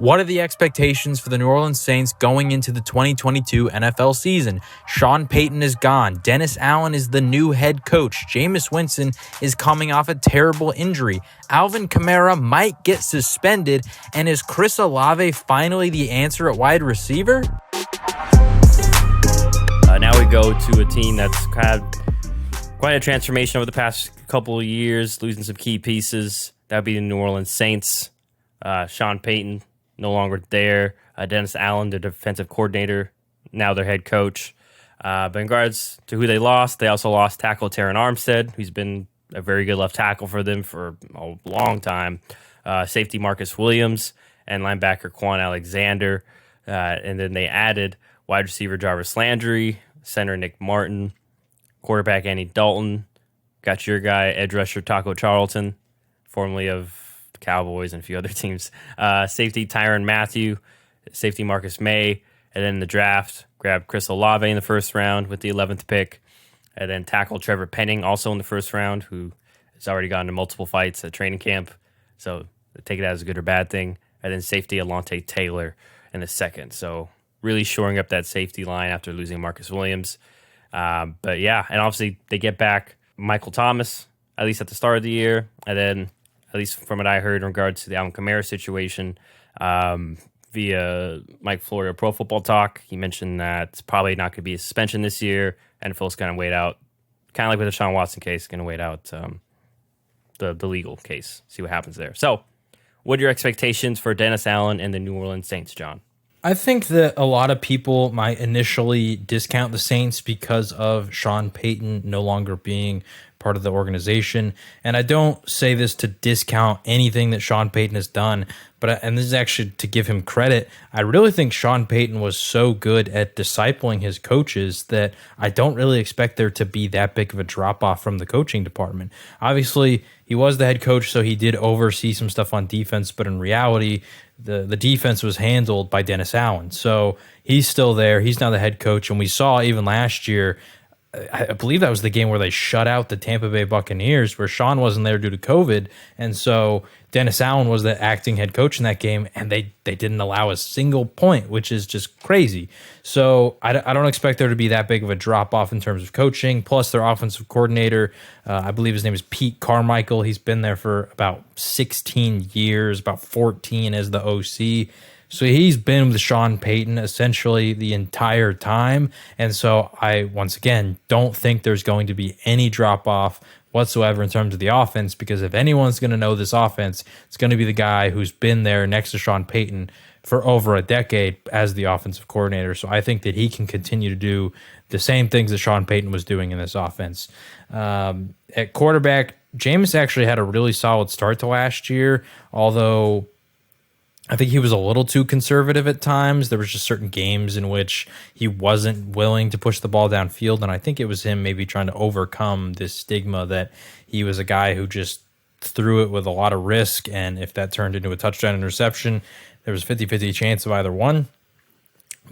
What are the expectations for the New Orleans Saints going into the 2022 NFL season? Sean Payton is gone. Dennis Allen is the new head coach. Jameis Winston is coming off a terrible injury. Alvin Kamara might get suspended. And is Chris Olave finally the answer at wide receiver? Now we go to a team that's had quite a transformation over the past couple of years, losing some key pieces. That would be the New Orleans Saints. Sean Payton no longer there. Dennis Allen, the defensive coordinator, now their head coach. But in regards to who they also lost tackle Terron Armstead, who's been a very good left tackle for them for a long time. Safety Marcus Williams and linebacker Quan Alexander. And then they added wide receiver Jarvis Landry, center Nick Martin, quarterback Andy Dalton. Got your guy, edge rusher Taco Charlton, formerly of Cowboys and a few other teams. Safety Tyrann Mathieu, safety Marcus May, and then in the draft grabbed Chris Olave in the first round with the 11th pick, and then tackle Trevor Penning also in the first round, who has already gotten into multiple fights at training camp, so take it as a good or bad thing, and then safety Alontae Taylor in the second. So really shoring up that safety line after losing Marcus Williams. But yeah, and obviously they get back Michael Thomas, at least at the start of the year, and then at least from what I heard in regards to the Alvin Kamara situation, via Mike Florio Pro Football Talk, he mentioned that it's probably not going to be a suspension this year. NFL's going to wait out, kind of like with the Deshaun Watson case, going to wait out the legal case, see what happens there. So, what are your expectations for Dennis Allen and the New Orleans Saints, John? I think that a lot of people might initially discount the Saints because of Sean Payton no longer being part of the organization. And I don't say this to discount anything that Sean Payton has done, and this is actually to give him credit. I really think Sean Payton was so good at discipling his coaches that I don't really expect there to be that big of a drop-off from the coaching department. Obviously, he was the head coach, so he did oversee some stuff on defense, but in reality, the defense was handled by Dennis Allen. So he's still there. He's now the head coach, and we saw even last year, I believe that was the game where they shut out the Tampa Bay Buccaneers, where Sean wasn't there due to COVID. And so Dennis Allen was the acting head coach in that game, and they didn't allow a single point, which is just crazy. So I don't expect there to be that big of a drop-off in terms of coaching. Plus, their offensive coordinator, I believe his name is Pete Carmichael. He's been there for about 16 years, about 14 as the OC. So he's been with Sean Payton essentially the entire time. And so I, once again, don't think there's going to be any drop-off whatsoever in terms of the offense, because if anyone's going to know this offense, it's going to be the guy who's been there next to Sean Payton for over a decade as the offensive coordinator. So I think that he can continue to do the same things that Sean Payton was doing in this offense. At quarterback, Jameis actually had a really solid start to last year, although I think he was a little too conservative at times. There was just certain games in which he wasn't willing to push the ball downfield, and I think it was him maybe trying to overcome this stigma that he was a guy who just threw it with a lot of risk, and if that turned into a touchdown interception, there was a 50-50 chance of either one.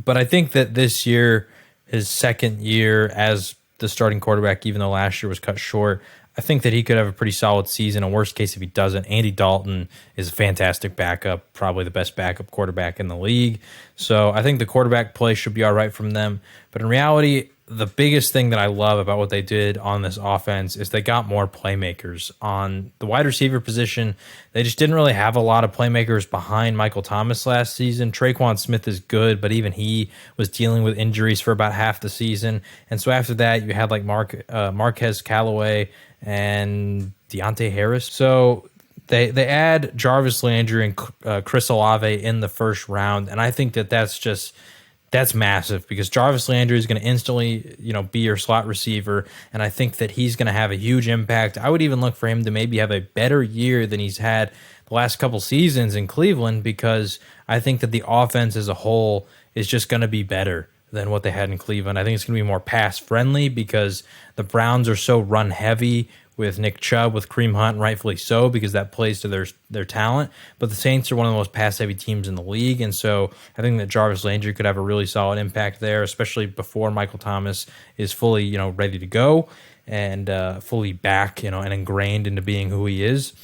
But I think that this year, his second year as the starting quarterback, even though last year was cut short, I think that he could have a pretty solid season. In worst case, if he doesn't, Andy Dalton is a fantastic backup, probably the best backup quarterback in the league. So I think the quarterback play should be all right from them. But in reality, the biggest thing that I love about what they did on this offense is they got more playmakers. On the wide receiver position, they just didn't really have a lot of playmakers behind Michael Thomas last season. Traquan Smith is good, but even he was dealing with injuries for about half the season. And so after that, you had like Marquez Callaway and Deontay Harris. So they add Jarvis Landry and Chris Olave in the first round, and I think that that's massive, because Jarvis Landry is going to instantly, be your slot receiver, and I think that he's going to have a huge impact. I would even look for him to maybe have a better year than he's had the last couple seasons in Cleveland, because I think that the offense as a whole is just going to be better than what they had in Cleveland. I think it's going to be more pass-friendly because the Browns are so run-heavy with Nick Chubb, with Kareem Hunt, rightfully so, because that plays to their talent. But the Saints are one of the most pass-heavy teams in the league, and so I think that Jarvis Landry could have a really solid impact there, especially before Michael Thomas is fully, ready to go and fully back, and ingrained into being who he is.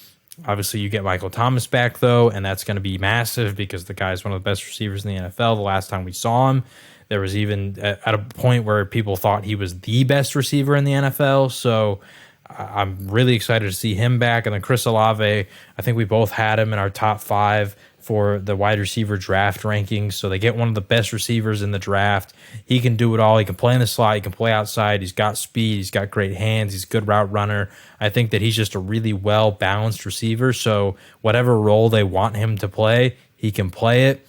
Obviously, you get Michael Thomas back, though, and that's going to be massive because the guy is one of the best receivers in the NFL. The last time we saw him, there was even at a point where people thought he was the best receiver in the NFL. So I'm really excited to see him back. And then Chris Olave, I think we both had him in our top 5 for the wide receiver draft rankings. So they get one of the best receivers in the draft. He can do it all. He can play in the slot. He can play outside. He's got speed. He's got great hands. He's a good route runner. I think that he's just a really well-balanced receiver. So whatever role they want him to play, he can play it.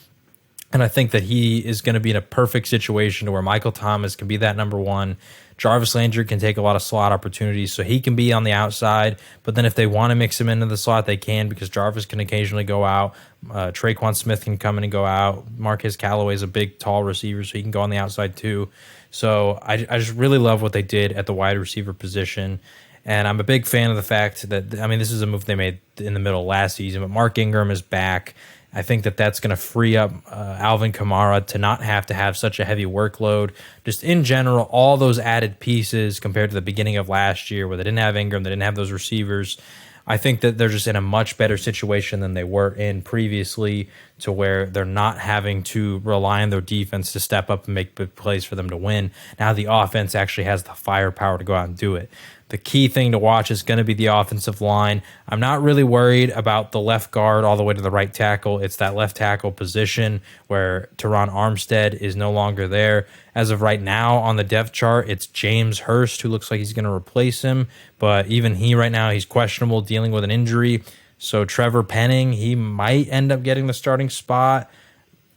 And I think that he is going to be in a perfect situation to where Michael Thomas can be that number one. Jarvis Landry can take a lot of slot opportunities, so he can be on the outside. But then if they want to mix him into the slot, they can, because Jarvis can occasionally go out. Traquan Smith can come in and go out. Marquez Callaway is a big, tall receiver, so he can go on the outside too. So I just really love what they did at the wide receiver position. And I'm a big fan of the fact that, I mean, this is a move they made in the middle of last season, but Mark Ingram is back. I think that that's going to free up Alvin Kamara to not have to have such a heavy workload. Just in general, all those added pieces compared to the beginning of last year where they didn't have Ingram, they didn't have those receivers. I think that they're just in a much better situation than they were in previously, to where they're not having to rely on their defense to step up and make big plays for them to win. Now the offense actually has the firepower to go out and do it. The key thing to watch is going to be the offensive line. I'm not really worried about the left guard all the way to the right tackle. It's that left tackle position where Teron Armstead is no longer there. As of right now on the depth chart, it's James Hurst who looks like he's going to replace him. But even he right now, he's questionable, dealing with an injury. So Trevor Penning, he might end up getting the starting spot.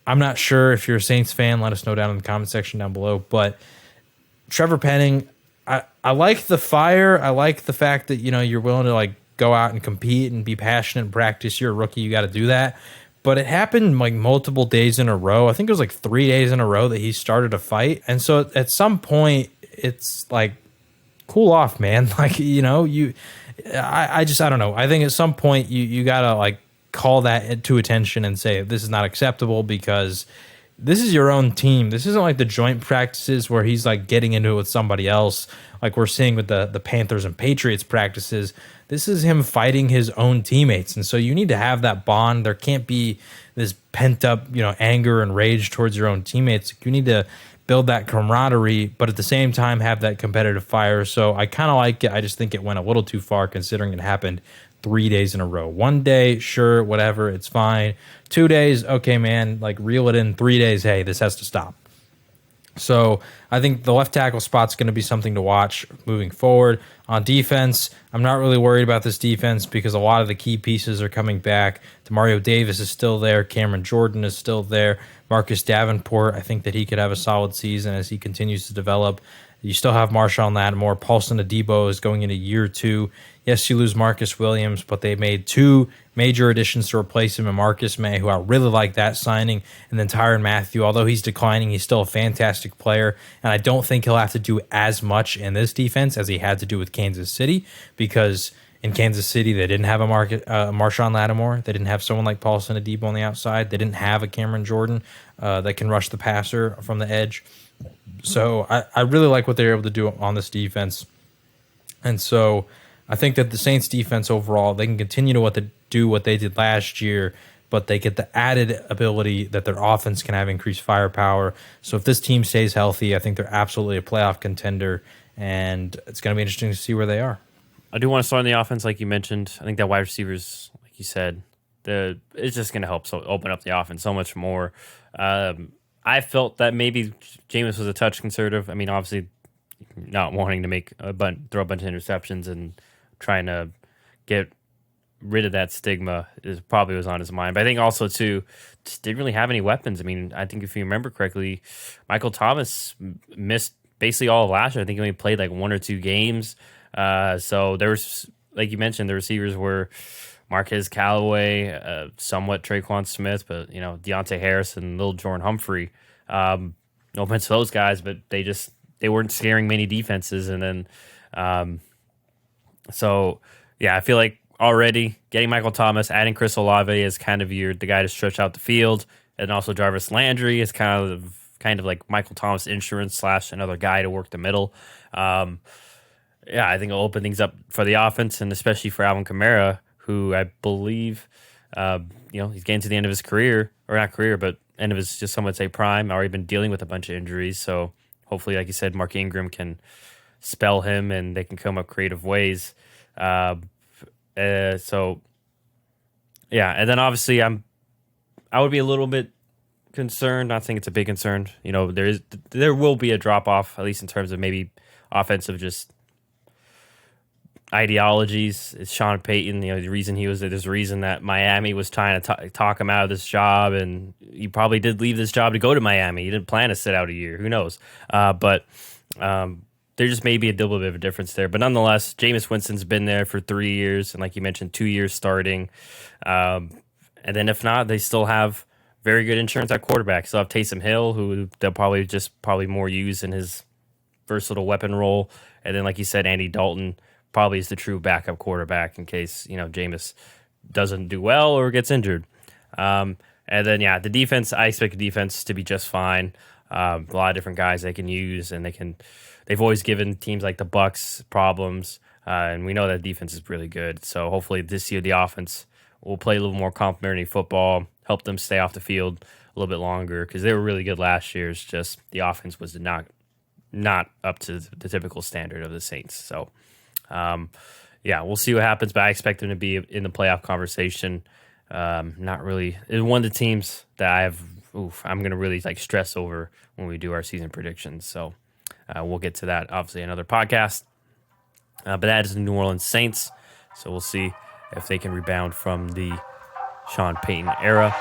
I'm not sure. If you're a Saints fan, let us know down in the comment section down below. But Trevor Penning, I like the fire. I like the fact that, you know, you're willing to like go out and compete and be passionate and practice. You're a rookie. You got to do that. But it happened like multiple days in a row. I think it was like 3 days in a row that he started a fight. And so at some point, it's like, cool off, man. Like, you know, I don't know. I think at some point you got to like call that to attention and say, this is not acceptable, because this is your own team. This isn't like the joint practices where he's like getting into it with somebody else, like we're seeing with the Panthers and Patriots practices. This is him fighting his own teammates. And so you need to have that bond. There can't be this pent up, you know, anger and rage towards your own teammates. You need to build that camaraderie, but at the same time have that competitive fire. So I kind of like it. I just think it went a little too far considering it happened 3 days in a row. 1 day, sure, whatever, it's fine. 2 days, okay, man, like reel it in. 3 days, hey, this has to stop. So I think the left tackle spot's going to be something to watch moving forward. On defense, I'm not really worried about this defense because a lot of the key pieces are coming back. Demario Davis is still there. Cameron Jordan is still there. Marcus Davenport, I think that he could have a solid season as he continues to develop. You still have Marshawn Lattimore. Paulson Adebo is going into year 2. Yes, you lose Marcus Williams, but they made 2 major additions to replace him in Marcus May, who I really like that signing, and then Tyrann Mathieu. Although he's declining, he's still a fantastic player, and I don't think he'll have to do as much in this defense as he had to do with Kansas City, because in Kansas City they didn't have a Marshawn Lattimore. They didn't have someone like Paulson Adebo on the outside. They didn't have a Cameron Jordan that can rush the passer from the edge. So I really like what they're able to do on this defense. And so I think that the Saints defense overall, they can continue to do what they did last year, but they get the added ability that their offense can have increased firepower. So if this team stays healthy, I think they're absolutely a playoff contender, and it's going to be interesting to see where they are. I do want to start on the offense, like you mentioned. I think that wide receivers, like you said, it's just going to help open up the offense so much more. I felt that maybe Jameis was a touch conservative. I mean, obviously, not wanting to throw a bunch of interceptions and trying to get rid of that stigma probably was on his mind. But I think also, too, just didn't really have any weapons. I mean, I think if you remember correctly, Michael Thomas missed basically all of last year. I think he only played like 1 or 2 games. So there was, like you mentioned, the receivers were Marquez Callaway, somewhat Traquan Smith, but, you know, Deontay Harris and Lil Jordan Humphrey. No offense to those guys, but they weren't scaring many defenses. And then, so yeah, I feel like already getting Michael Thomas, adding Chris Olave as kind of the guy to stretch out the field, and also Jarvis Landry is kind of like Michael Thomas insurance / another guy to work the middle. Yeah, I think it'll open things up for the offense, and especially for Alvin Kamara, who I believe, he's getting to the end of his career, or not career, but end of his, just some would say prime. Already been dealing with a bunch of injuries. So hopefully, like you said, Mark Ingram can spell him and they can come up creative ways. So yeah, and then obviously I would be a little bit concerned. Not saying it's a big concern. There will be a drop off, at least in terms of maybe offensive just ideologies. It's Sean Payton. The reason there's a reason that Miami was trying to talk him out of this job, and he probably did leave this job to go to Miami. He didn't plan to sit out a year. Who knows? But there just may be a little bit of a difference there. But nonetheless, Jameis Winston's been there for 3 years, and like you mentioned, 2 years starting. And then if not, they still have very good insurance at quarterback. Still have Taysom Hill, who they'll probably more use in his versatile weapon role. And then, like you said, Andy Dalton probably is the true backup quarterback in case, Jameis doesn't do well or gets injured. And then, the defense, I expect the defense to be just fine. A lot of different guys they can use, and they've always given teams like the Bucs problems. And we know that defense is really good. So hopefully this year the offense will play a little more complementary football, help them stay off the field a little bit longer, because they were really good last year. It's just the offense was not up to the typical standard of the Saints. So, we'll see what happens, but I expect them to be in the playoff conversation. Not really. It's one of the teams that I'm going to really stress over when we do our season predictions. So we'll get to that, obviously, another podcast. But that is the New Orleans Saints. So we'll see if they can rebound from the Sean Payton era.